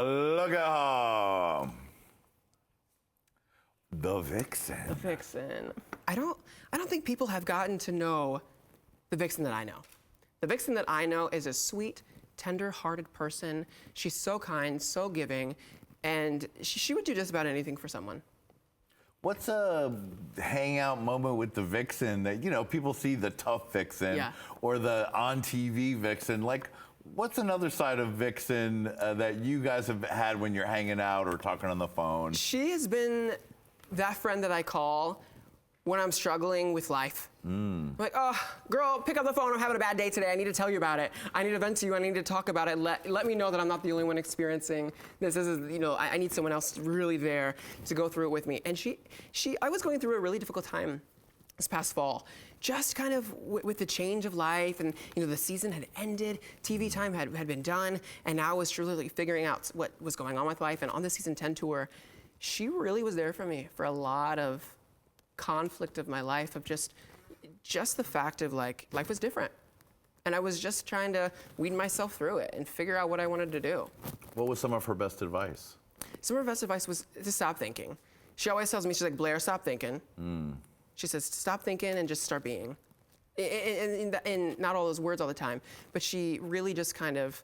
Look at her. The Vixen. The Vixen. I don't think people have gotten to know the Vixen that I know. The Vixen that I know is a sweet, tender-hearted person. She's so kind, so giving, and she would do just about anything for someone. What's a hangout moment with the Vixen that, people see the tough Vixen or the on TV Vixen? Like, what's another side of Vixen that you guys have had when you're hanging out or talking on the phone? She has been that friend that I call when I'm struggling with life. Like, oh, girl, pick up the phone. I'm having a bad day today. I need to tell you about it. I need to vent to you. I need to talk about it. Let me know that I'm not the only one experiencing this. This is, I need someone else really there to go through it with me. And I was going through a really difficult time this past fall, just kind of with the change of life, and the season had ended, TV time had been done, and now I was truly figuring out what was going on with life. And on the season 10 tour, she really was there for me for a lot of conflict of my life, of just the fact of life was different. And I was just trying to weed myself through it and figure out what I wanted to do. What was some of her best advice? Some of her best advice was to stop thinking. She always tells me, she's like, Blair, stop thinking. She says, stop thinking and just start being. And not all those words all the time, but she really just kind of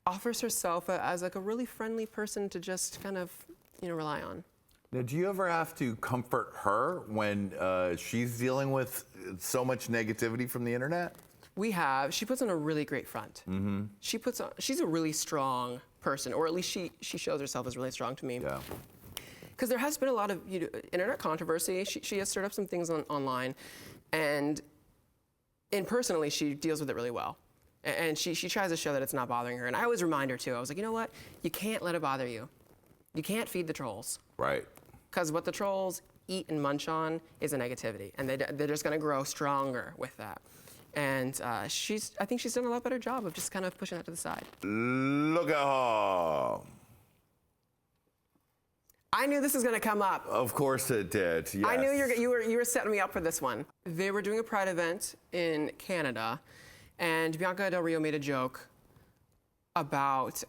offers herself as like a really friendly person to just kind of, rely on. Now, do you ever have to comfort her when she's dealing with so much negativity from the internet? We have. She puts on a really great front. She's a really strong person, or at least she shows herself as really strong to me. Yeah. Because there has been a lot of internet controversy. She has stirred up some things online, and personally, she deals with it really well. And she tries to show that it's not bothering her. And I always remind her too. I was like, you know what? You can't let it bother you. You can't feed the trolls. Right. Because what the trolls eat and munch on is a negativity, and they're just going to grow stronger with that. And I think she's done a lot better job of just kind of pushing that to the side. Look at her. I knew this was going to come up. Of course it did. Yes. I knew you were setting me up for this one. They were doing a Pride event in Canada, and Bianca Del Rio made a joke about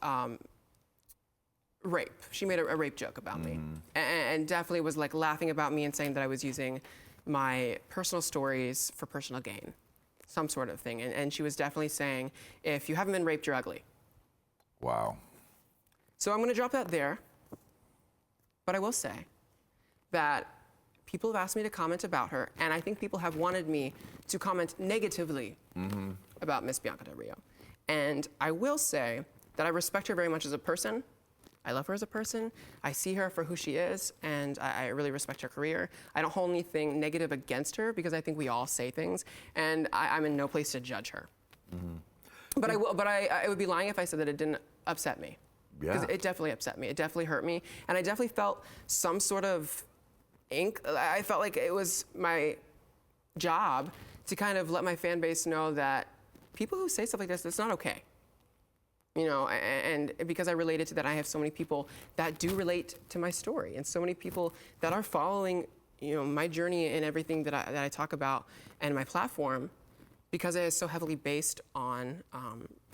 rape. She made a rape joke about me, and definitely was like laughing about me and saying that I was using my personal stories for personal gain, some sort of thing. And she was definitely saying, if you haven't been raped, you're ugly. Wow. So I'm going to drop that there. But I will say that people have asked me to comment about her, and I think people have wanted me to comment negatively about Miss Bianca Del Rio. And I will say that I respect her very much as a person. I love her as a person. I see her for who she is, and I really respect her career. I don't hold anything negative against her because I think we all say things, and I'm in no place to judge her. But I would be lying if I said that it didn't upset me. Because it definitely upset me. It definitely hurt me. And I definitely felt some sort of I felt like it was my job to kind of let my fan base know that people who say stuff like this, it's not okay. And because I related to that, I have so many people that do relate to my story, and so many people that are following, my journey and everything that I talk about and my platform, because it is so heavily based on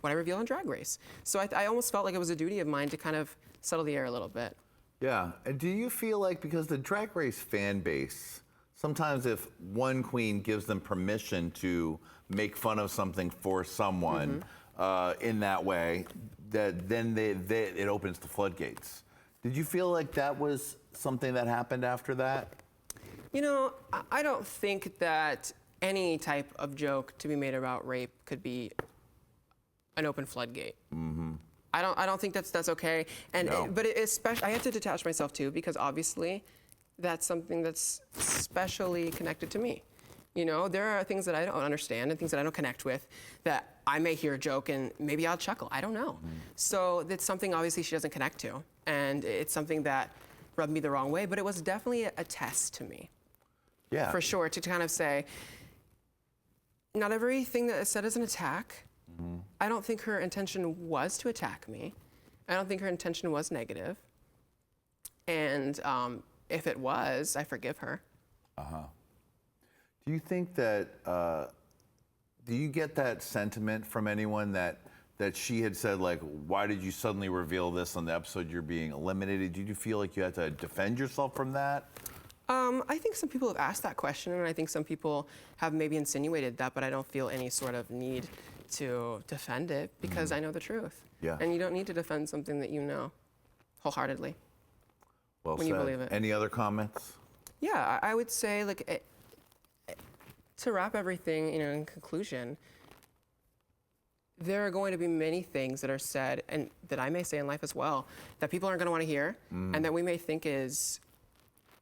what I reveal on Drag Race. So I almost felt like it was a duty of mine to kind of settle the air a little bit. Yeah, and do you feel like, because the Drag Race fan base, sometimes if one queen gives them permission to make fun of something for someone in that way, that then it opens the floodgates. Did you feel like that was something that happened after that? I don't think that any type of joke to be made about rape could be an open floodgate. I don't think that's okay. And No. But especially, I have to detach myself too, because obviously that's something that's specially connected to me. There are things that I don't understand and things that I don't connect with that I may hear a joke and maybe I'll chuckle. I don't know. So it's something obviously she doesn't connect to, and it's something that rubbed me the wrong way, but it was definitely a test to me. Yeah. For sure, to kind of say, not everything that is said is an attack. I don't think her intention was to attack me. I don't think her intention was negative. And if it was, I forgive her. Do you think that, do you get that sentiment from anyone that that she had said, like, why did you suddenly reveal this on the episode you're being eliminated? Did you feel like you had to defend yourself from that? I think some people have asked that question, and I think some people have maybe insinuated that, but I don't feel any sort of need to defend it because I know the truth. Yeah. And you don't need to defend something that you know wholeheartedly. Well when said. you believe it. Any other comments? Yeah, I would say, like, to wrap everything, in conclusion, there are going to be many things that are said, and that I may say in life as well, that people aren't going to want to hear, and that we may think is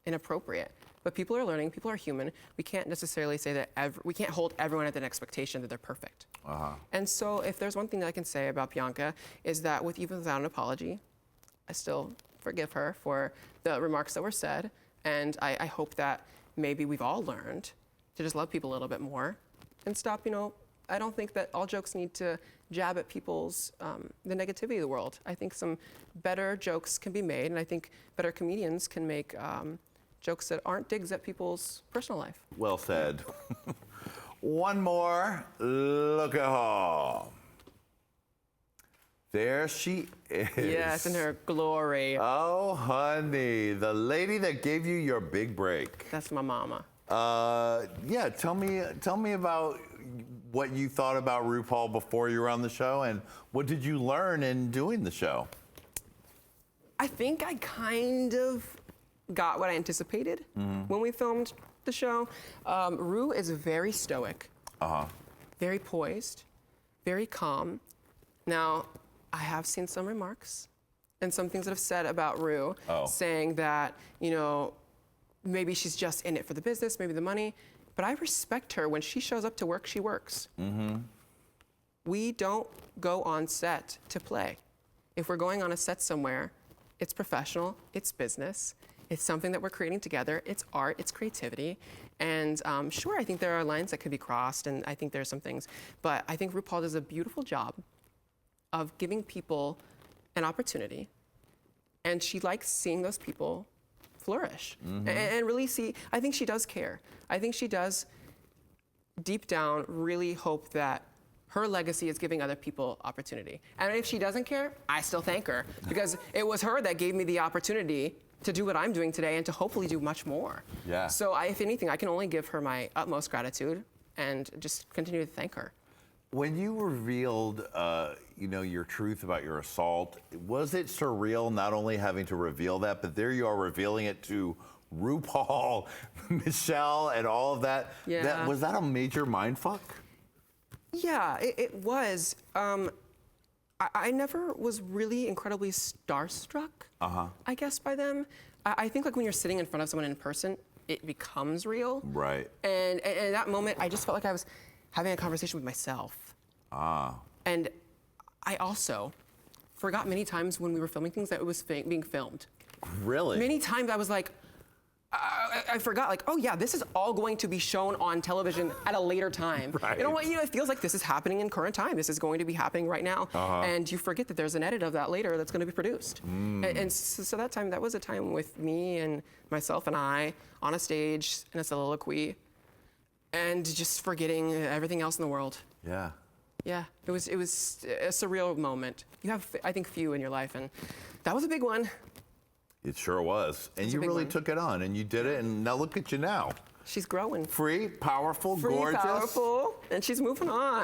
inappropriate. But people are learning, people are human. We can't necessarily say that we can't hold everyone at an expectation that they're perfect. And so if there's one thing that I can say about Bianca is that even without an apology, I still forgive her for the remarks that were said. And I hope that maybe we've all learned to just love people a little bit more and stop, I don't think that all jokes need to jab at people's, the negativity of the world. I think some better jokes can be made, and I think better comedians can make jokes that aren't digs at people's personal life. Well said. One more. Look at her. There she is. Yes, in her glory. Oh, honey, the lady that gave you your big break. That's my mama. Yeah, tell me about what you thought about RuPaul before you were on the show, and what did you learn in doing the show? I think I kind of got what I anticipated when we filmed the show. Ru is very stoic, very poised, very calm. Now, I have seen some remarks and some things that have said about Ru, saying that, maybe she's just in it for the business, maybe the money. But I respect her. When she shows up to work, she works. We don't go on set to play. If we're going on a set somewhere, it's professional, it's business, it's something that we're creating together, it's art, it's creativity. And sure, I think there are lines that could be crossed, and I think there's some things. But I think RuPaul does a beautiful job of giving people an opportunity. And she likes seeing those people flourish and really see. I think she does care. I think she does deep down really hope that her legacy is giving other people opportunity. And if she doesn't care, I still thank her because it was her that gave me the opportunity to do what I'm doing today and to hopefully do much more. Yeah. So if anything, I can only give her my utmost gratitude and just continue to thank her. When you revealed, your truth about your assault, was it surreal not only having to reveal that, but there you are revealing it to RuPaul, Michelle, and all of that? Yeah. Was that a major mindfuck? Yeah, it was. I never was really incredibly starstruck, I guess, by them. I think like when you're sitting in front of someone in person, it becomes real. Right. And in that moment, I just felt like I was having a conversation with myself. And I also forgot many times when we were filming things that it was being filmed. Really? Many times I was like, I forgot, like, oh yeah, this is all going to be shown on television at a later time. Right. You know what? It feels like this is happening in current time. This is going to be happening right now. And you forget that there's an edit of that later that's going to be produced. And so that was a time with me and myself and I on a stage in a soliloquy and just forgetting everything else in the world. Yeah. Yeah, it was a surreal moment. You have, I think, few in your life, and that was a big one. It sure was. And you really took it on, and you did it, and now look at you now. She's growing. Free, powerful, Free, gorgeous. powerful, and she's moving on.